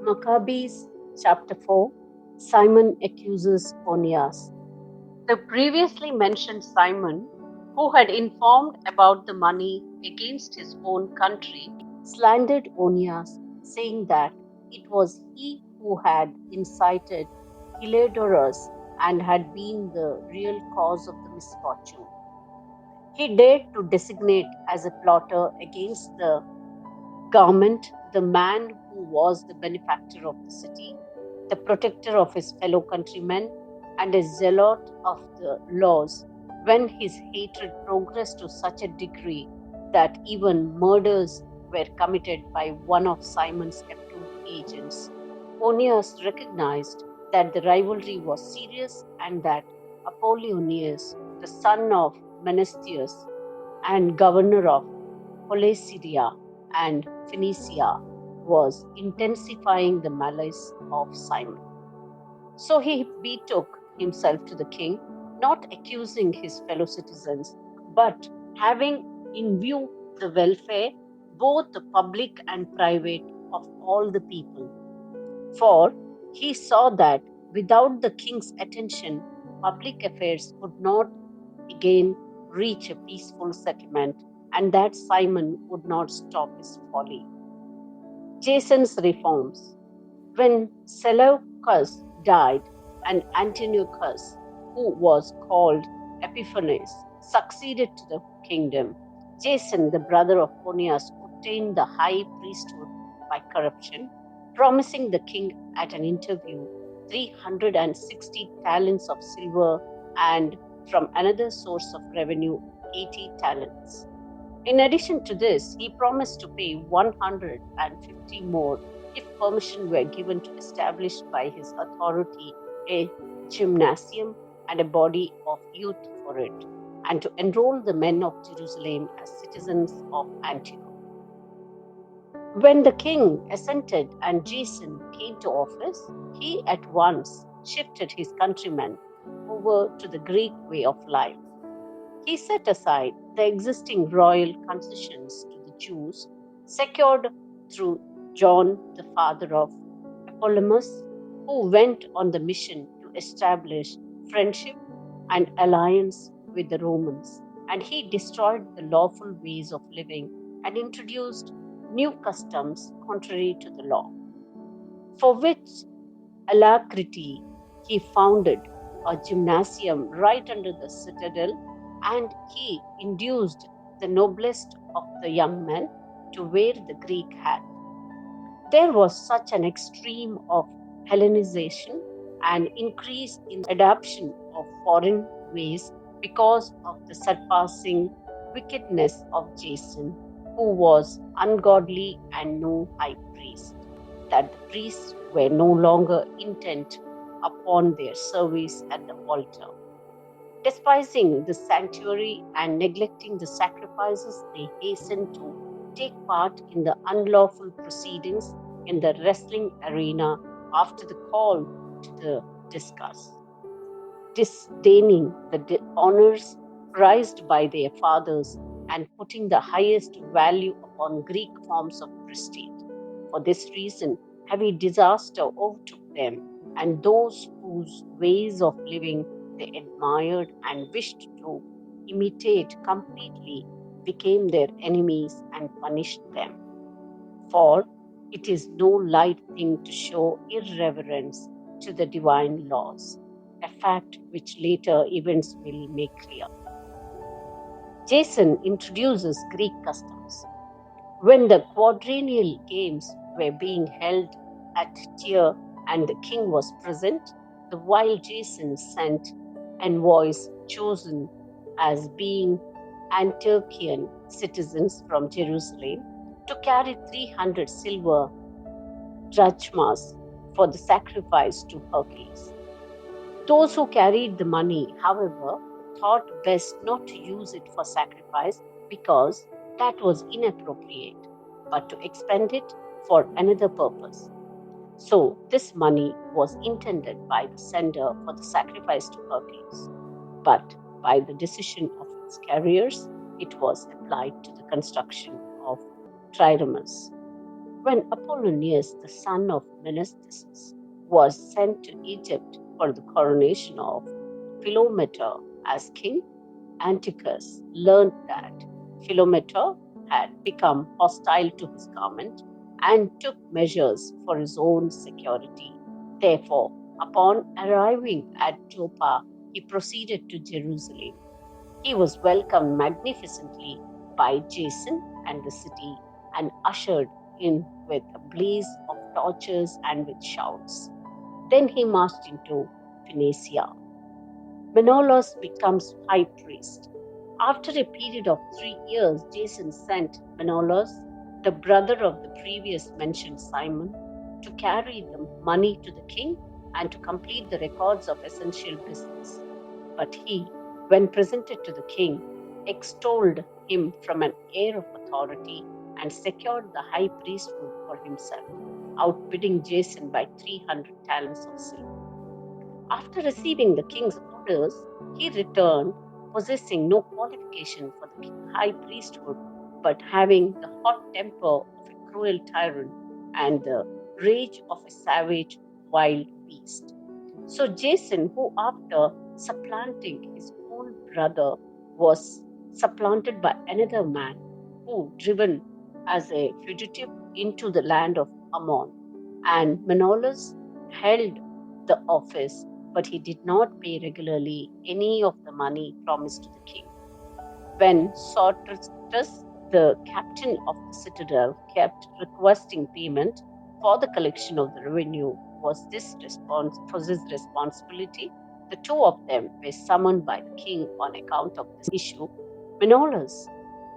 Maccabees chapter 4. Simon accuses Onyas. The previously mentioned Simon, who had informed about the money against his own country, slandered Onyas, saying that it was he who had incited Heliodorus and had been the real cause of the misfortune. He dared to designate as a plotter against the government the man who was the benefactor of the city, the protector of his fellow countrymen, and a zealot of the laws, when his hatred progressed to such a degree that even murders were committed by one of Simon's approved agents. Onyas recognized that the rivalry was serious and that Apollonius, the son of Menestheus and governor of Coelesyria and Phoenicia, was intensifying the malice of Simon. So he betook himself to the king, not accusing his fellow citizens, but having in view the welfare, both the public and private, of all the people. For he saw that without the king's attention, public affairs could not again reach a peaceful settlement, and that Simon would not stop his folly. Jason's reforms. When Seleucus died and Antiochus, who was called Epiphanes, succeeded to the kingdom, Jason, the brother of Onyas, obtained the high priesthood by corruption, promising the king at an interview 360 talents of silver and from another source of revenue 80 talents. In addition to this, he promised to pay 150 more if permission were given to establish by his authority a gymnasium and a body of youth for it, and to enroll the men of Jerusalem as citizens of Antioch. When the king assented and Jason came to office, he at once shifted his countrymen over to the Greek way of life. He set aside the existing royal concessions to the Jews, secured through John, the father of Apollonius, who went on the mission to establish friendship and alliance with the Romans, and he destroyed the lawful ways of living and introduced new customs contrary to the law, for which alacrity he founded a gymnasium right under the citadel, and he induced the noblest of the young men to wear the Greek hat. There was such an extreme of Hellenization and increase in adoption of foreign ways because of the surpassing wickedness of Jason, who was ungodly and no high priest, that the priests were no longer intent upon their service at the altar. Despising the sanctuary and neglecting the sacrifices, they hastened to take part in the unlawful proceedings in the wrestling arena after the call to the discus, disdaining the honors prized by their fathers and putting the highest value upon Greek forms of prestige. For this reason, heavy disaster overtook them, and those whose ways of living they admired and wished to imitate completely became their enemies and punished them. For it is no light thing to show irreverence to the divine laws, a fact which later events will make clear. Jason introduces Greek customs. When the quadrennial games were being held at Tyre and the king was present, the while Jason sent envoys chosen as being Antiochian citizens from Jerusalem to carry 300 silver drachmas for the sacrifice to Hercules. Those who carried the money, however, thought best not to use it for sacrifice because that was inappropriate, but to expend it for another purpose. So this money was intended by the sender for the sacrifice to Hercules, but by the decision of its carriers, it was applied to the construction of triremes. When Apollonius, the son of Menolas, was sent to Egypt for the coronation of Philometor as king, Antiochus learned that Philometor had become hostile to his government and took measures for his own security. Therefore, upon arriving at Joppa, he proceeded to Jerusalem. He was welcomed magnificently by Jason and the city and ushered in with a blaze of torches and with shouts. Then he marched into Phoenicia. Menolas becomes high priest. After a period of 3 years, Jason sent Menolas, the brother of the previous mentioned Simon, to carry the money to the king and to complete the records of essential business. But he, when presented to the king, extolled him from an air of authority and secured the high priesthood for himself, outbidding Jason by 300 talents of silver. After receiving the king's orders, he returned, possessing no qualification for the high priesthood, but having the hot temper of a cruel tyrant and the rage of a savage wild beast. So Jason, who after supplanting his own brother was supplanted by another man, who driven as a fugitive into the land of Ammon, and Menolas held the office, but he did not pay regularly any of the money promised to the king. When Sostratus, the captain of the citadel, kept requesting payment for the collection of the revenue, was his responsibility. The two of them were summoned by the king on account of this issue. Menolas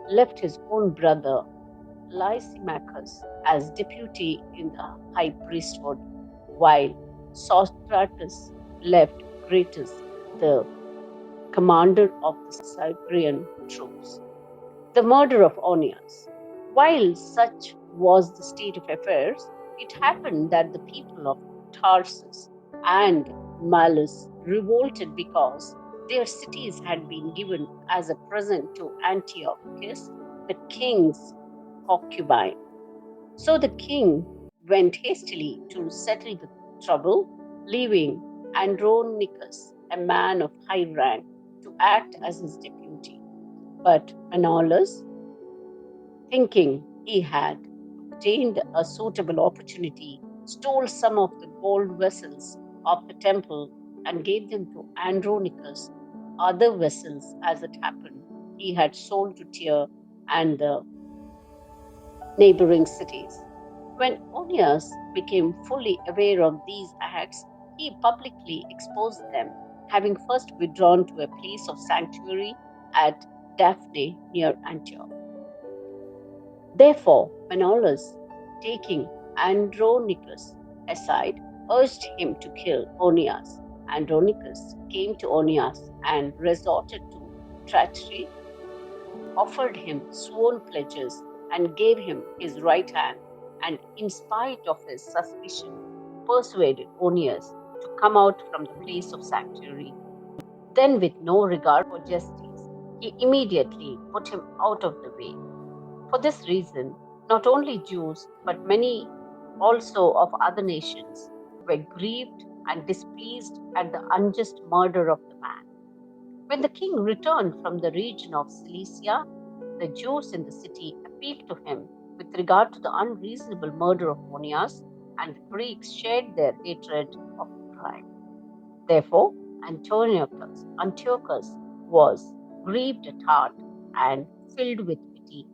left his own brother Lysimachus as deputy in the high priesthood, while Sostratus left Gratus, the commander of the Cyprian troops. The murder of Onyas. While such was the state of affairs, it happened that the people of Tarsus and Malus revolted because their cities had been given as a present to Antiochus, the king's concubine. So the king went hastily to settle the trouble, leaving Andronicus, a man of high rank, to act as his deputy. But Menolas, thinking he had obtained a suitable opportunity, stole some of the gold vessels of the temple and gave them to Andronicus. Other vessels, as it happened, he had sold to Tyre and the neighboring cities. When Onyas became fully aware of these acts, he publicly exposed them, having first withdrawn to a place of sanctuary at Daphne near Antioch. Therefore, Menolas, taking Andronicus aside, urged him to kill Onyas. Andronicus came to Onyas and resorted to treachery, offered him sworn pledges, and gave him his right hand, and in spite of his suspicion, persuaded Onyas to come out from the place of sanctuary. Then, with no regard for justice, he immediately put him out of the way. For this reason, not only Jews, but many also of other nations were grieved and displeased at the unjust murder of the man. When the king returned from the region of Cilicia, the Jews in the city appealed to him with regard to the unreasonable murder of Onyas, and the Greeks shared their hatred of the crime. Therefore, Antiochus was grieved at heart and filled with pity,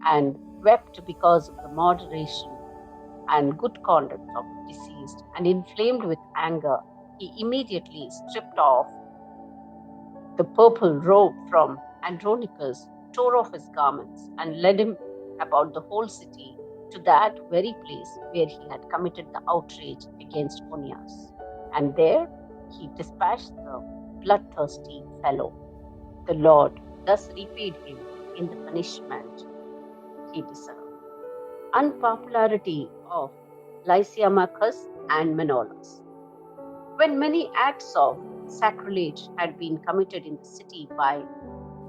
and wept because of the moderation and good conduct of the deceased, and inflamed with anger, he immediately stripped off the purple robe from Andronicus, tore off his garments, and led him about the whole city to that very place where he had committed the outrage against Onyas. And there he dispatched the bloodthirsty fellow. The Lord thus repaid him in the punishment he deserved. Unpopularity of Lysimachus and Menolas. When many acts of sacrilege had been committed in the city by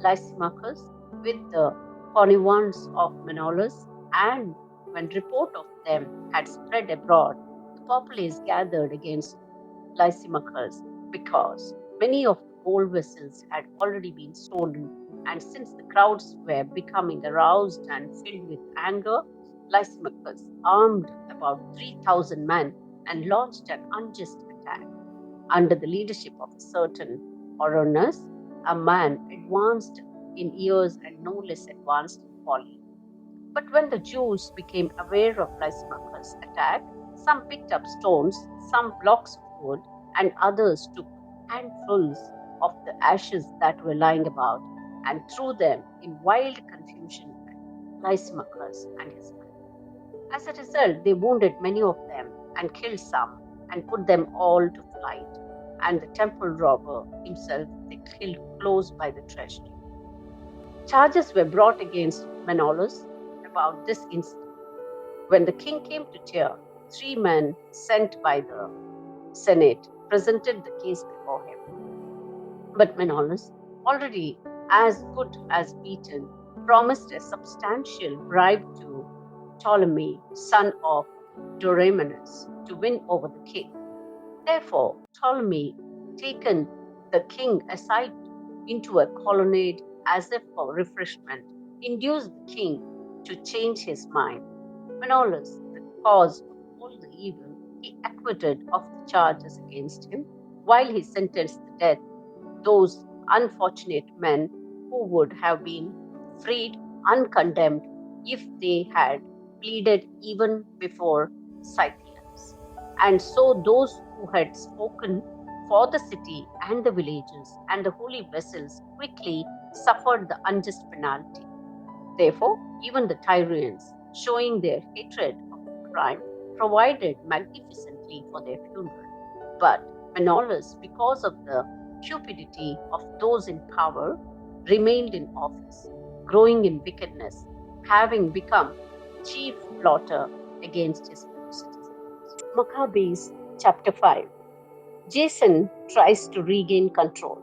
Lysimachus with the connivance of Menolas and when report of them had spread abroad, the populace gathered against Lysimachus because many of the gold vessels had already been stolen, and since the crowds were becoming aroused and filled with anger, Lysimachus armed about 3,000 men and launched an unjust attack. Under the leadership of a certain Onyas, a man advanced in years and no less advanced in folly. But when the Jews became aware of Lysimachus' attack, some picked up stones, some blocks of wood, and others took handfuls of the ashes that were lying about and threw them in wild confusion at Lysimachus and his men. As a result, they wounded many of them and killed some and put them all to flight. And the temple robber himself they killed close by the treasury. Charges were brought against Menolas about this incident. When the king came to Tyre, 3 men sent by the Senate presented the case before him. But Menolas, already as good as beaten, promised a substantial bribe to Ptolemy, son of Doremanus, to win over the king. Therefore, Ptolemy, taken the king aside into a colonnade as if for refreshment, induced the king to change his mind. Menolas, the cause of all the evil, he acquitted of the charges against him, while he sentenced to death those unfortunate men who would have been freed uncondemned if they had pleaded even before Scythians. And so those who had spoken for the city and the villages and the holy vessels quickly suffered the unjust penalty. Therefore, even the Tyrians, showing their hatred of the crime, provided magnificently for their funeral. But Menolas, because of the cupidity of those in power, remained in office, growing in wickedness, having become chief plotter against his fellow citizens. Maccabees chapter 5. Jason tries to regain control.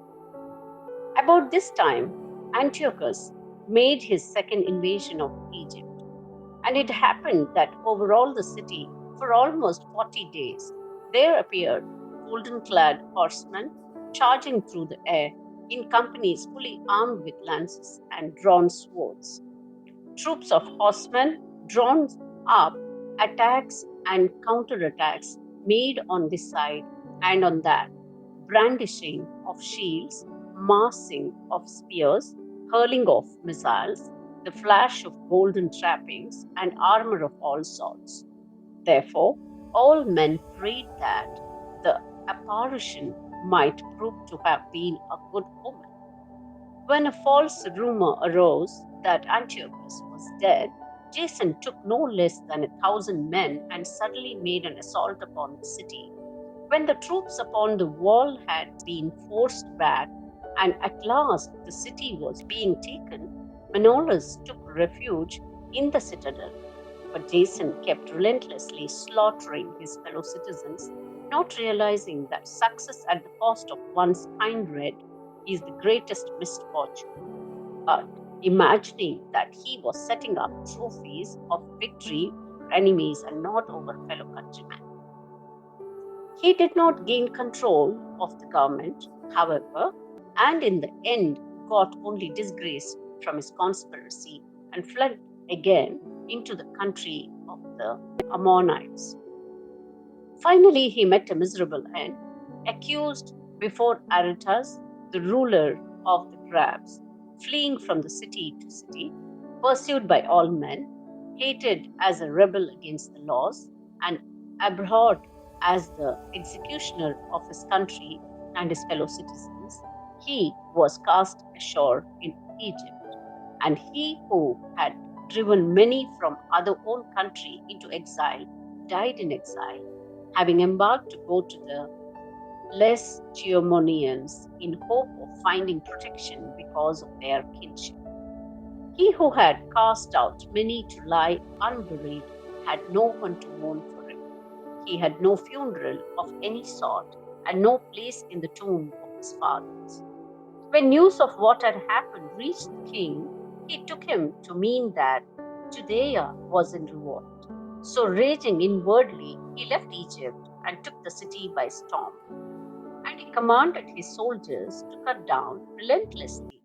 About this time, Antiochus made his second invasion of Egypt. And it happened that over all the city, for almost 40 days, there appeared golden clad horsemen charging through the air in companies fully armed with lances and drawn swords. Troops of horsemen drawn up, attacks and counterattacks made on this side and on that, brandishing of shields, massing of spears, hurling of missiles, the flash of golden trappings, and armor of all sorts. Therefore, all men prayed that the apparition might prove to have been a good omen. When a false rumor arose that Antiochus was dead, Jason took no less than 1,000 men and suddenly made an assault upon the city. When the troops upon the wall had been forced back, and at last the city was being taken, Menolas took refuge in the citadel. But Jason kept relentlessly slaughtering his fellow citizens, not realizing that success at the cost of one's kindred is the greatest misfortune, but imagining that he was setting up trophies of victory over enemies and not over fellow countrymen. He did not gain control of the government, however, and in the end got only disgrace from his conspiracy and fled again into the country of the Ammonites. Finally, he met a miserable end, accused before Aretas, the ruler of the Crabs, fleeing from the city to city, pursued by all men, hated as a rebel against the laws, and abhorred as the executioner of his country and his fellow citizens. He was cast ashore in Egypt, and he who had driven many from other own country into exile died in exile, having embarked to go to the Lacedaemonians in hope of finding protection because of their kinship. He who had cast out many to lie unburied had no one to mourn for him. He had no funeral of any sort and no place in the tomb of his fathers. When news of what had happened reached the king, he took him to mean that Judea was in revolt. So, raging inwardly, he left Egypt and took the city by storm. And he commanded his soldiers to cut down relentlessly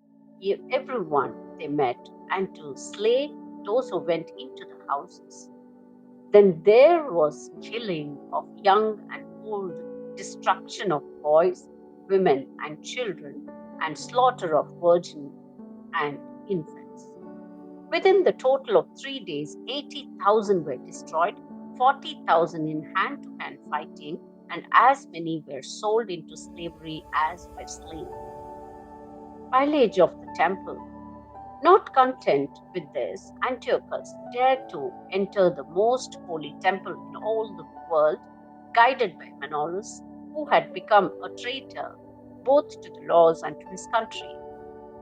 everyone they met and to slay those who went into the houses. Then there was killing of young and old, destruction of boys, women, and children, and slaughter of virgin and infants. Within the total of 3 days, 80,000 were destroyed, 40,000 in hand to hand fighting, and as many were sold into slavery as were slain. Pillage of the temple. Not content with this, Antiochus dared to enter the most holy temple in all the world, guided by Menolas, who had become a traitor both to the laws and to his country.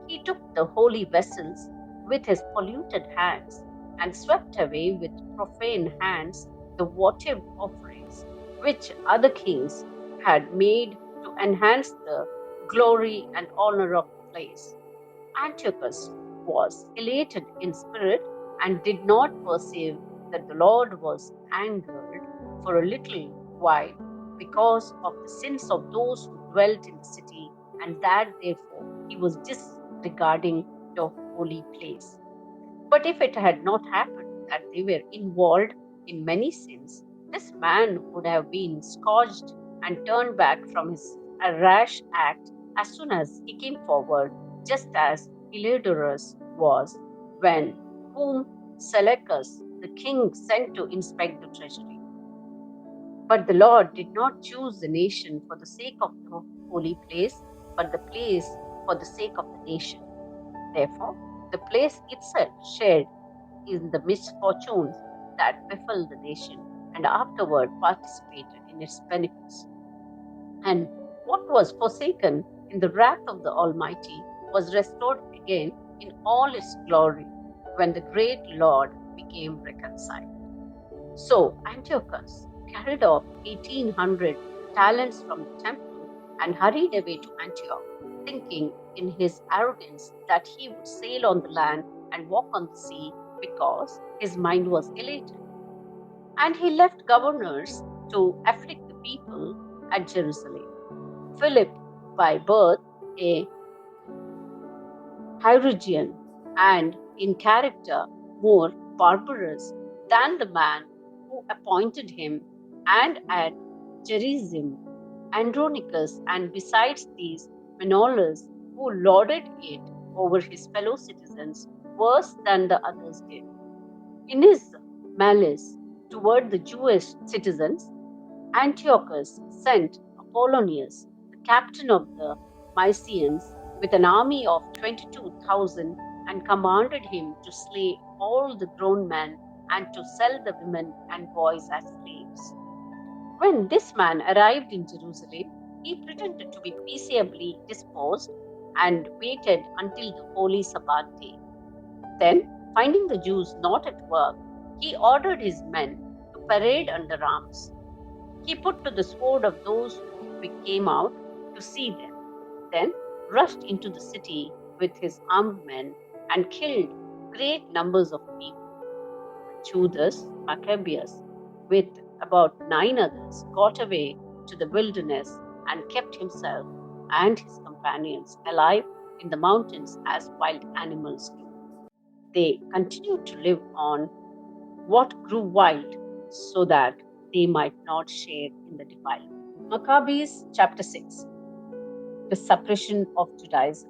He took the holy vessels with his polluted hands and swept away with profane hands the votive offerings which other kings had made to enhance the glory and honor of the place. Antiochus was elated in spirit and did not perceive that the Lord was angered for a little while because of the sins of those who dwelt in the city, and that therefore he was disregarding the holy place. But if it had not happened that they were involved in many sins, this man would have been scourged and turned back from his rash act as soon as he came forward, just as Heliodorus was, when whom Seleucus the king sent to inspect the treasury. But the Lord did not choose the nation for the sake of the holy place, but the place for the sake of the nation. Therefore, the place itself shared in the misfortunes that befell the nation and afterward participated in its benefits. And what was forsaken in the wrath of the Almighty was restored again in all its glory when the great Lord became reconciled. So Antiochus carried off 1,800 talents from the temple and hurried away to Antioch, thinking in his arrogance that he would sail on the land and walk on the sea because his mind was elated. And he left governors to afflict the people at Jerusalem. Philip, by birth a Hyrogenian and in character more barbarous than the man who appointed him, and at Jerusalem Andronicus, and besides these Menolas, who lorded it over his fellow citizens worse than the others did. In his malice toward the Jewish citizens, Antiochus sent Apollonius, the captain of the Mysians, with an army of 22,000 and commanded him to slay all the grown men and to sell the women and boys as slaves. When this man arrived in Jerusalem, he pretended to be peaceably disposed and waited until the holy Sabbath day. Then, finding the Jews not at work, he ordered his men to parade under arms. He put to the sword of those who came out to see them, then rushed into the city with his armed men and killed great numbers of people. Judas Maccabees, with about 9 others, got away to the wilderness and kept himself and his companions alive in the mountains as wild animals do. They continued to live on what grew wild so that they might not share in the defilement. Maccabees chapter 6. The suppression of Judaism.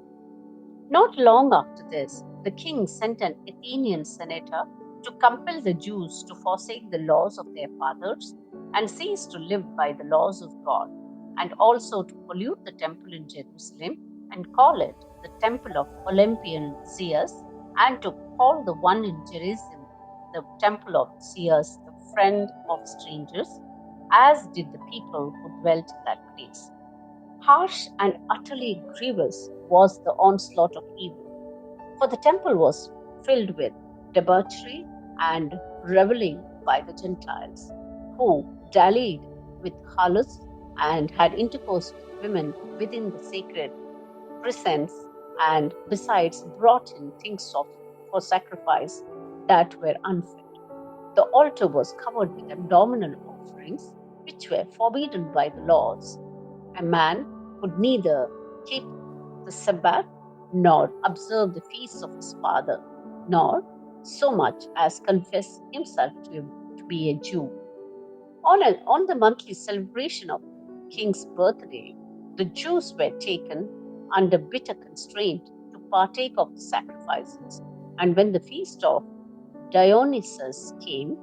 Not long after this, the king sent an Athenian senator to compel the Jews to forsake the laws of their fathers and cease to live by the laws of God, and also to pollute the temple in Jerusalem and call it the temple of Olympian Zeus, and to call the one in Jerusalem the temple of Zeus, the friend of strangers, as did the people who dwelt in that place. Harsh and utterly grievous was the onslaught of evil, for the temple was filled with debauchery and reveling by the Gentiles, who dallied with harlots and had intercourse with women within the sacred precincts, and besides brought in things for sacrifice that were unfit. The altar was covered with abdominal offerings, which were forbidden by the laws. A man could neither keep the Sabbath nor observe the feasts of his father, nor so much as confess himself to be a Jew. On the monthly celebration of the king's birthday, the Jews were taken under bitter constraint to partake of the sacrifices, and when the feast of Dionysus came,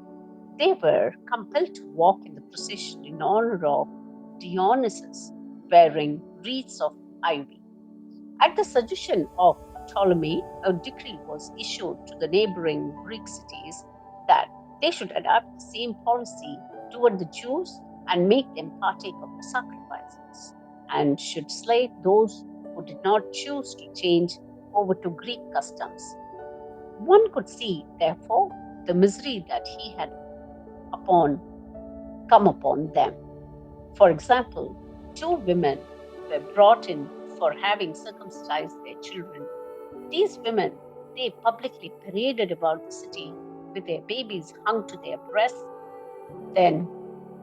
they were compelled to walk in the procession in honor of Dionysus, wearing wreaths of ivy. At the suggestion of Ptolemy, a decree was issued to the neighboring Greek cities that they should adopt the same policy toward the Jews and make them partake of the sacrifices, and should slay those who did not choose to change over to Greek customs. One could see, therefore, the misery that he had come upon them. For example, two women were brought in for having circumcised their children. These women, they publicly paraded about the city with their babies hung to their breasts, then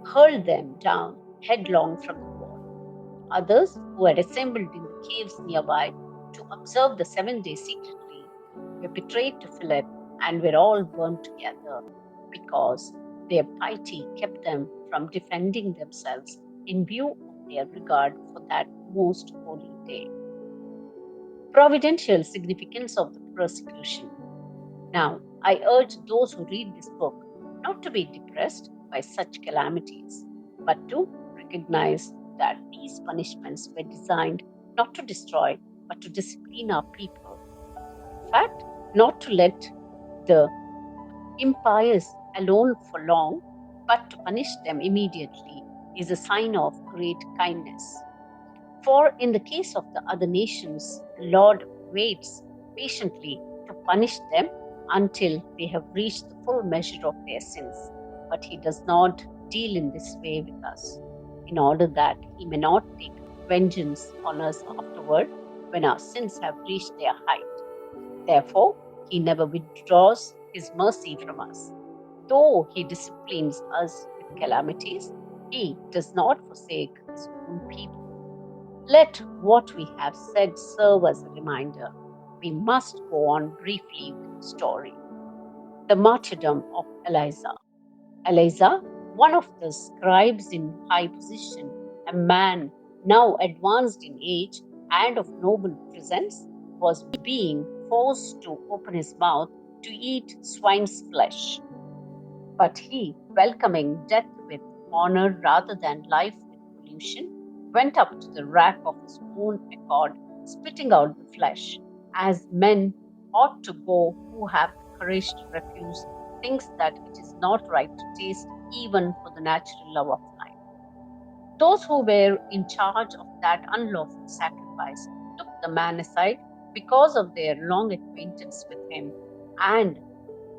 hurled them down headlong from the wall. Others, who had assembled in the caves nearby to observe the 7 days secretly, were betrayed to Philip and were all burned together, because their piety kept them from defending themselves in view of their regard for that most holy day. Providential significance of the persecution. Now, I urge those who read this book not to be depressed by such calamities, but to recognize that these punishments were designed not to destroy, but to discipline our people. In fact, not to let the impious alone for long, but to punish them immediately is a sign of great kindness. For in the case of the other nations, the Lord waits patiently to punish them until they have reached the full measure of their sins. But he does not deal in this way with us, in order that he may not take vengeance on us afterward when our sins have reached their height. Therefore, he never withdraws his mercy from us. Though he disciplines us with calamities, he does not forsake his own people. Let what we have said serve as a reminder. We must go on briefly with the story. The martyrdom of Lycia. Lycia, one of the scribes in high position, a man now advanced in age and of noble presence, was being forced to open his mouth to eat swine's flesh. But he, welcoming death with honor rather than life with pollution, went up to the rack of his own accord, spitting out the flesh, as men ought to go who have the courage to refuse things that it is not right to taste, even for the natural love of life. Those who were in charge of that unlawful sacrifice took the man aside because of their long acquaintance with him, and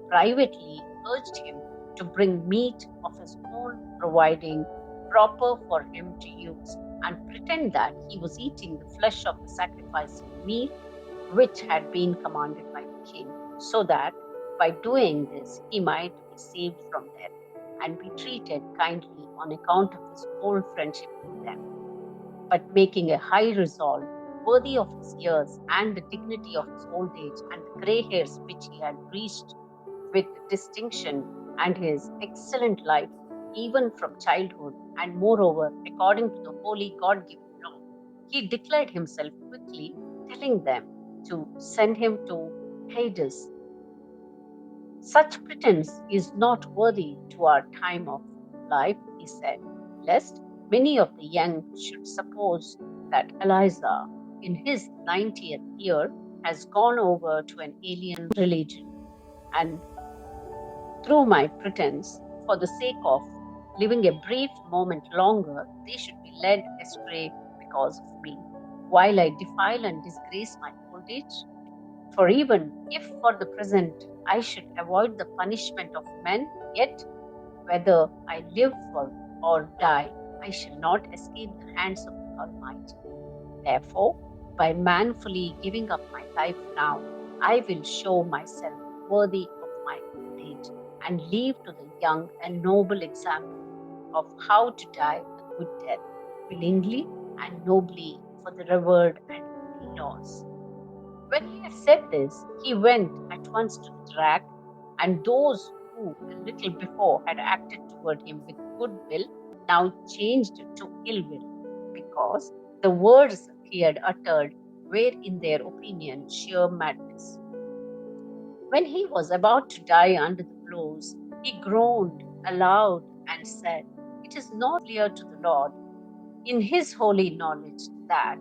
privately urged him to bring meat of his own providing, proper for him to use, and pretend that he was eating the flesh of the sacrificing meat which had been commanded by the king, so that by doing this he might be saved from death and be treated kindly on account of his old friendship with them. But making a high resolve, worthy of his years and the dignity of his old age and the grey hairs which he had reached with distinction, and his excellent life even from childhood, and moreover according to the holy God-given law, he declared himself quickly, telling them to send him to Hades. Such pretense is not worthy to our time of life, he said, lest many of the young should suppose that Eliza, in his 90th year, has gone over to an alien religion, and through my pretense, for the sake of living a brief moment longer, they should be led astray because of me, while I defile and disgrace my old age. For even if for the present I should avoid the punishment of men, yet whether I live or die, I shall not escape the hands of the Almighty. Therefore, by manfully giving up my life now, I will show myself worthy of my old age and leave to the young a noble example of how to die a good death, willingly and nobly for the revered and holy laws. When he had said this, he went at once to the rack, and those who a little before had acted toward him with good will now changed to ill will, because the words he had uttered were, in their opinion, sheer madness. When he was about to die under the blows, he groaned aloud and said, "It is not clear to the Lord, in his holy knowledge, that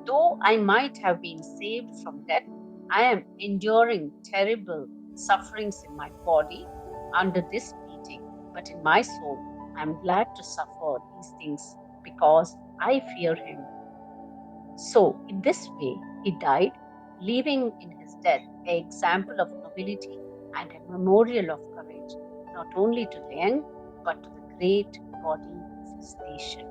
though I might have been saved from death, I am enduring terrible sufferings in my body under this beating, but in my soul I am glad to suffer these things because I fear him." So, in this way, he died, leaving in his death an example of nobility and a memorial of courage, not only to the young, but to the great body of his nation.